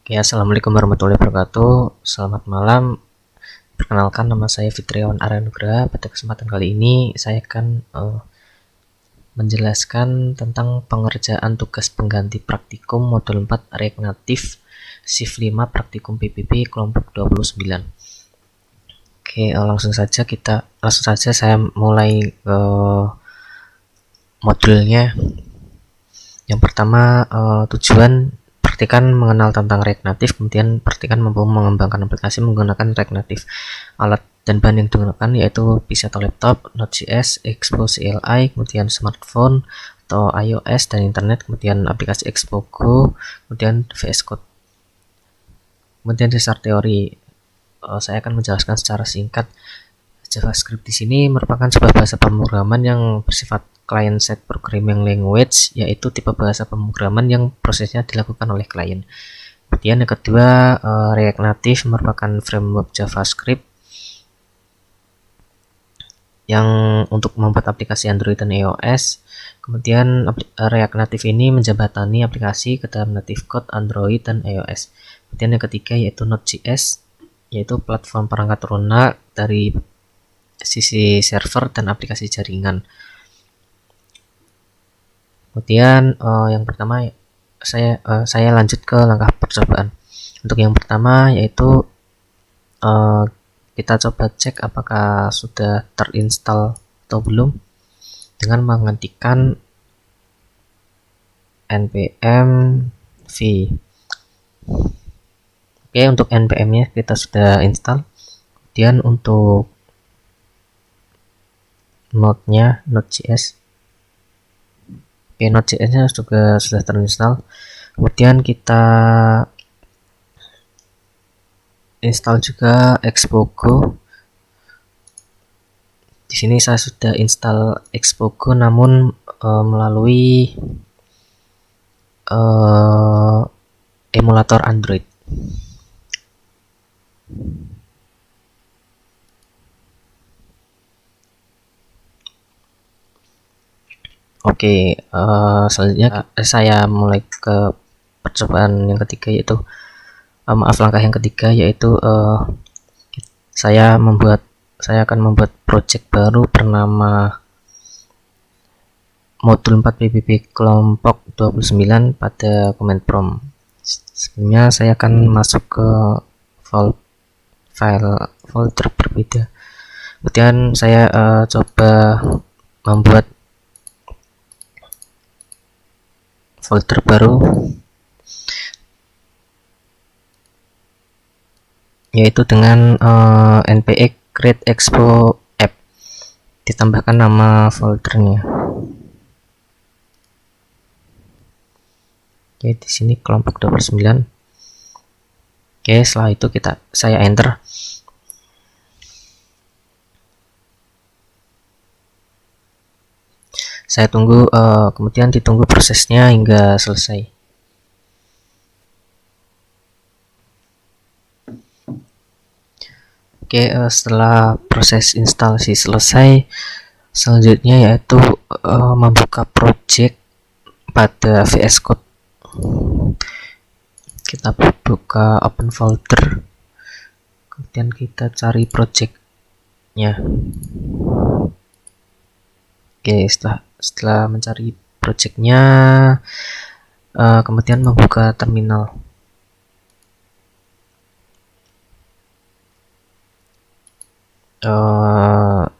Oke, assalamualaikum warahmatullahi wabarakatuh. Selamat malam. Perkenalkan, nama saya Fitriawan Aranugraha. Pada kesempatan kali ini saya akan menjelaskan tentang pengerjaan tugas pengganti praktikum modul 4 React Native Shift 5 Praktikum PPP kelompok 29. Oke, langsung saja saya mulai modulnya. Yang pertama, tujuan praktikan mengenal tentang React Native, kemudian praktikan mampu mengembangkan aplikasi menggunakan React Native. Alat dan bahan yang digunakan yaitu PC atau laptop, Node.js, Expo CLI, kemudian smartphone atau iOS dan internet, kemudian aplikasi Expo Go, kemudian VS Code. Kemudian dasar teori, saya akan menjelaskan secara singkat. JavaScript di sini merupakan sebuah bahasa pemrograman yang bersifat client-side programming language, yaitu tipe bahasa pemrograman yang prosesnya dilakukan oleh klien. Kemudian yang kedua, React Native merupakan framework JavaScript yang untuk membuat aplikasi Android dan iOS. Kemudian React Native ini menjembatani aplikasi ke dalam native code Android dan iOS. Kemudian yang ketiga yaitu Node.js, yaitu platform perangkat lunak dari sisi server dan aplikasi jaringan. Kemudian yang pertama saya lanjut ke langkah percobaan. Untuk yang pertama yaitu kita coba cek apakah sudah terinstall atau belum dengan mengetikkan npm v. Oke, untuk npm-nya kita sudah install. Kemudian untuk node-nya Node.js. Oke, Node.js-nya juga sudah terinstall. Kemudian kita install juga Expo Go. Di sini saya sudah install Expo Go namun melalui emulator Android. Oke, selanjutnya saya mulai ke percobaan yang ketiga yaitu langkah yang ketiga yaitu saya akan membuat project baru bernama modul 4 PPP kelompok 29 pada command prompt. Sebelumnya saya akan masuk ke folder berbeda. Kemudian saya coba membuat folder baru yaitu dengan npx create expo app, ditambahkan nama foldernya. Oke, di sini kelompok 29. Oke, setelah itu saya enter. Saya tunggu, kemudian ditunggu prosesnya hingga selesai. Oke, setelah proses instalasi selesai, selanjutnya yaitu membuka project pada VS Code. Kita buka open folder, kemudian kita cari projectnya. Oke, setelah mencari projectnya, kemudian membuka terminal.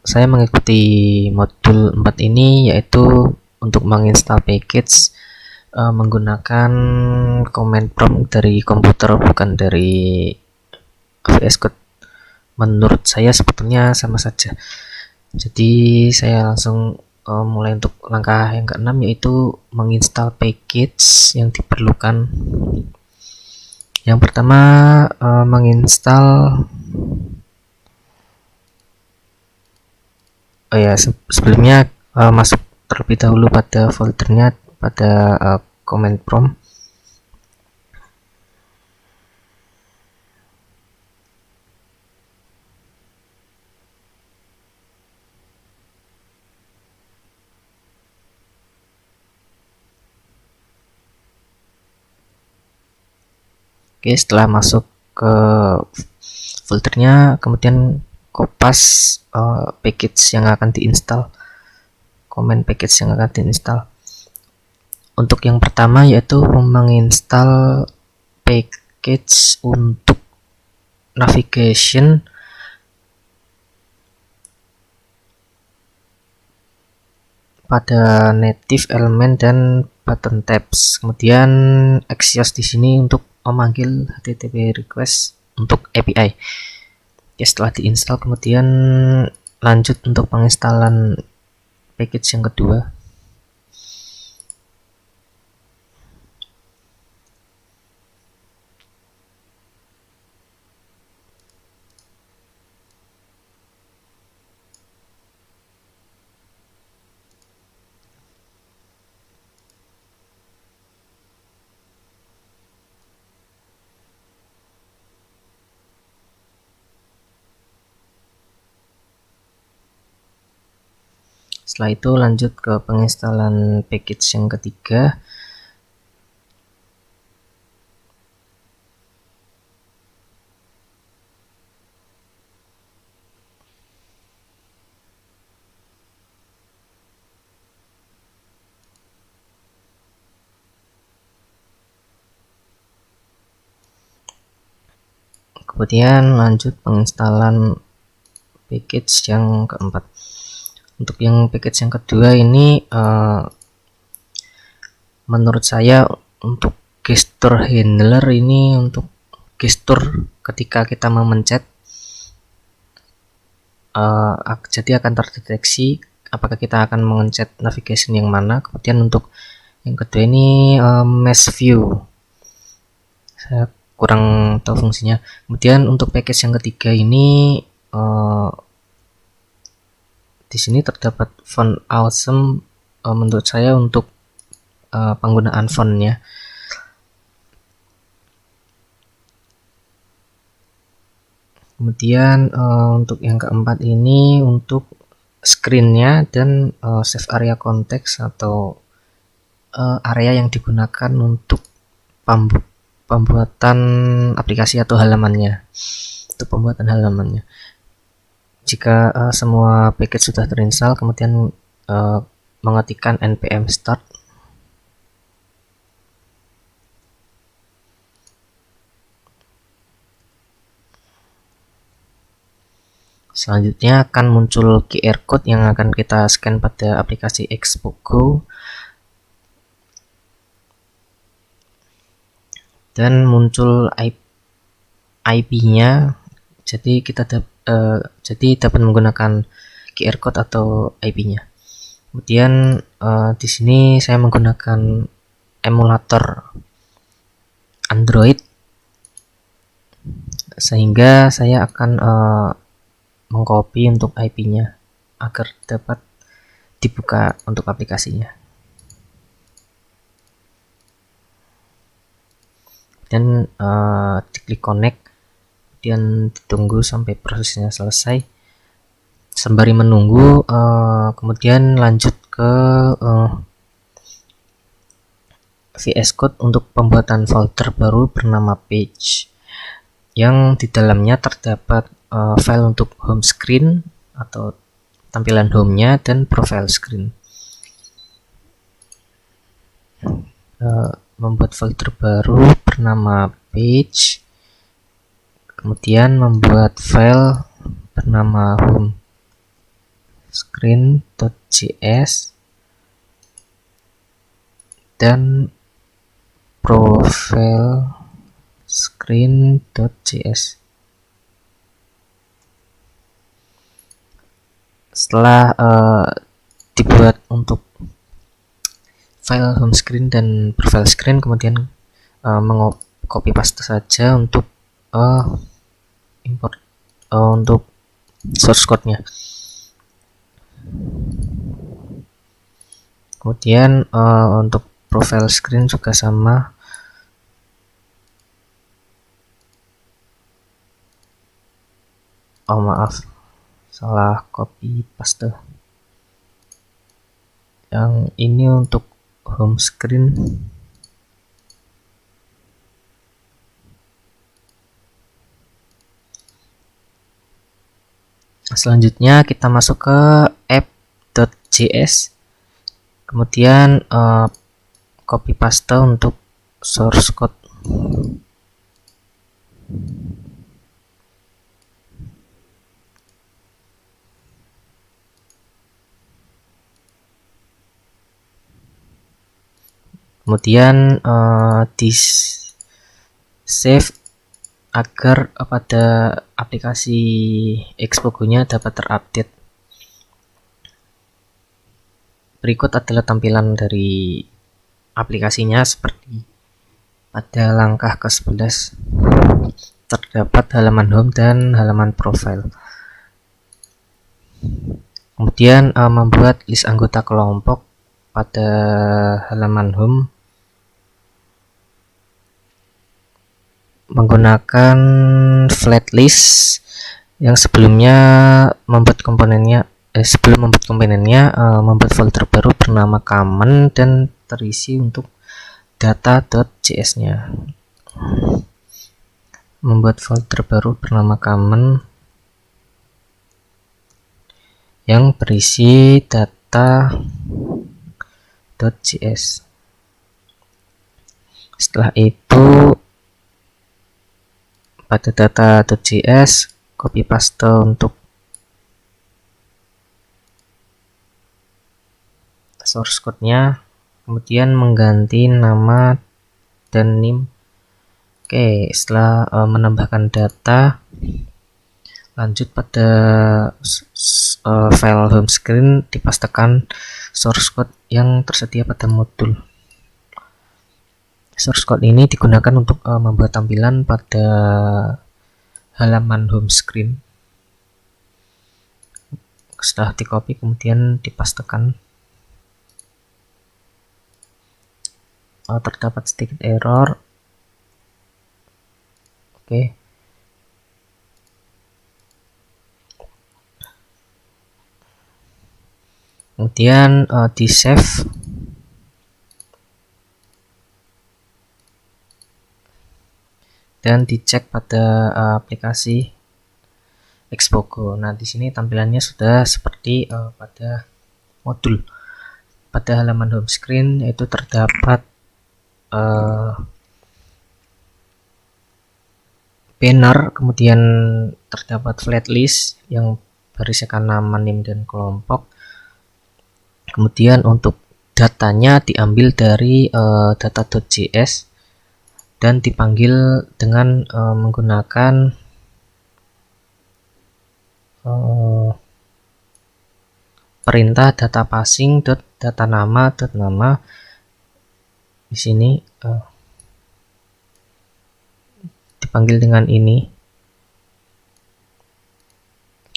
Saya mengikuti modul 4 ini yaitu untuk menginstal package menggunakan command prompt dari komputer, bukan dari VS Code. Menurut saya sebetulnya sama saja. Jadi saya langsung mulai untuk langkah yang ke-6 yaitu menginstal package yang diperlukan. Yang pertama menginstal sebelumnya masuk terlebih dahulu pada foldernya pada command prompt. Oke, setelah masuk ke foldernya, kemudian kopas package yang akan diinstal, komen package yang akan diinstal. Untuk yang pertama yaitu menginstal package untuk navigation pada native element dan button tabs. Kemudian Axios di sini untuk memanggil HTTP request untuk API. Ya, setelah diinstal kemudian lanjut untuk penginstalan package yang kedua. Setelah itu lanjut ke penginstalan package yang ketiga. Kemudian lanjut penginstalan package yang keempat. Untuk yang package yang kedua ini menurut saya untuk gesture handler ini untuk gesture ketika kita memencet, jadi akan terdeteksi apakah kita akan memencet navigation yang mana. Kemudian untuk yang kedua ini mesh view, saya kurang tahu fungsinya. Kemudian untuk package yang ketiga ini di sini terdapat font awesome, menurut saya untuk penggunaan fontnya. Kemudian untuk yang keempat ini untuk screennya dan save area context atau area yang digunakan untuk pembuatan aplikasi atau halamannya, untuk pembuatan halamannya. Jika semua package sudah terinstall, kemudian mengetikkan npm start. Selanjutnya akan muncul QR code yang akan kita scan pada aplikasi Expo Go. Dan muncul IP-nya. Jadi kita dapat menggunakan QR code atau IP-nya. Kemudian di sini saya menggunakan emulator Android, sehingga saya akan mengcopy untuk IP-nya agar dapat dibuka untuk aplikasinya. Dan diklik connect, kemudian ditunggu sampai prosesnya selesai. Sembari menunggu, kemudian lanjut ke VS Code untuk pembuatan folder baru bernama page, yang di dalamnya terdapat file untuk home screen atau tampilan home-nya dan profile screen. Membuat folder baru bernama page, kemudian membuat file bernama home screen.js dan profile screen.js. Setelah dibuat untuk file home screen dan profile screen, kemudian copy paste saja untuk import untuk source code-nya. Kemudian untuk profile screen juga sama. Oh maaf, salah copy paste. Yang ini untuk home screen. Selanjutnya kita masuk ke app.js, kemudian copy paste untuk source code. Kemudian di save agar pada aplikasi Xpogo-nya dapat terupdate. Berikut adalah tampilan dari aplikasinya. Seperti pada langkah ke-11 terdapat halaman home dan halaman profile. Kemudian membuat list anggota kelompok. Pada halaman home menggunakan flat list yang sebelumnya membuat komponennya membuat folder baru bernama common dan terisi untuk data.js nya. Membuat folder baru bernama common yang berisi data.js. Setelah itu pada data.js copy paste untuk source code-nya, kemudian mengganti nama dan name. Oke, setelah menambahkan data, lanjut pada file home screen dipastekan source code yang tersedia pada modul. Source code ini digunakan untuk membuat tampilan pada halaman home screen. Setelah di copy kemudian dipastekan. Terdapat sedikit error. Oke. Kemudian di save. Dan dicek pada aplikasi Xpogo. Nah, di sini tampilannya sudah seperti pada modul. Pada halaman home screen yaitu terdapat banner, kemudian terdapat flat list yang berisikan nama, name, dan kelompok. Kemudian untuk datanya diambil dari data.js dan dipanggil dengan menggunakan perintah data passing data nama di sini dipanggil dengan ini.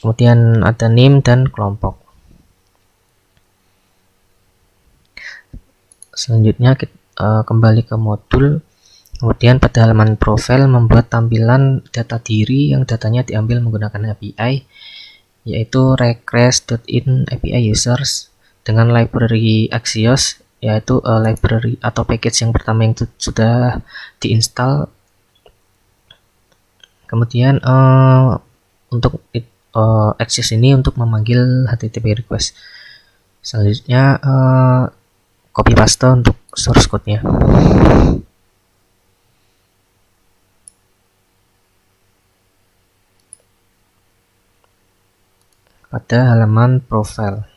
Kemudian ada name dan kelompok. Selanjutnya kita kembali ke modul. Kemudian pada halaman profile membuat tampilan data diri yang datanya diambil menggunakan API, yaitu request.in API users dengan library Axios, yaitu library atau package yang pertama yang sudah diinstal. Kemudian untuk Axios ini untuk memanggil HTTP request. Selanjutnya copy paste untuk source code-nya. Pada halaman profile.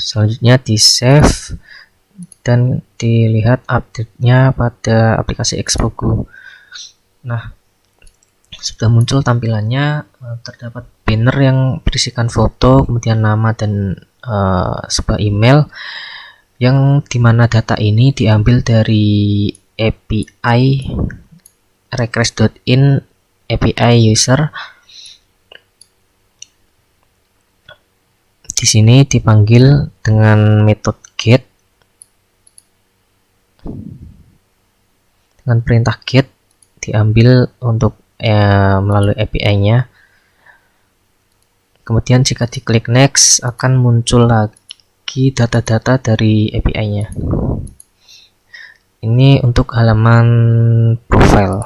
Selanjutnya di save dan dilihat update-nya pada aplikasi Xpogo. Nah, sudah muncul tampilannya. Terdapat banner yang berisikan foto, kemudian nama dan sebuah email, yang dimana data ini diambil dari API request.in API user. Di sini dipanggil dengan metode get, dengan perintah get diambil untuk melalui API-nya. Kemudian jika diklik next akan muncul lagi data-data dari API-nya. Ini untuk halaman profile.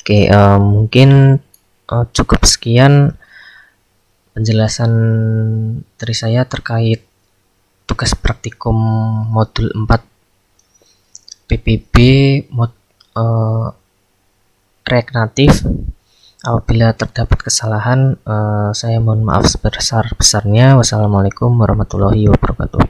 Oke, mungkin cukup sekian penjelasan dari saya terkait tugas praktikum modul 4 PPB React Native. Apabila terdapat kesalahan, saya mohon maaf sebesar-besarnya. Wassalamualaikum warahmatullahi wabarakatuh.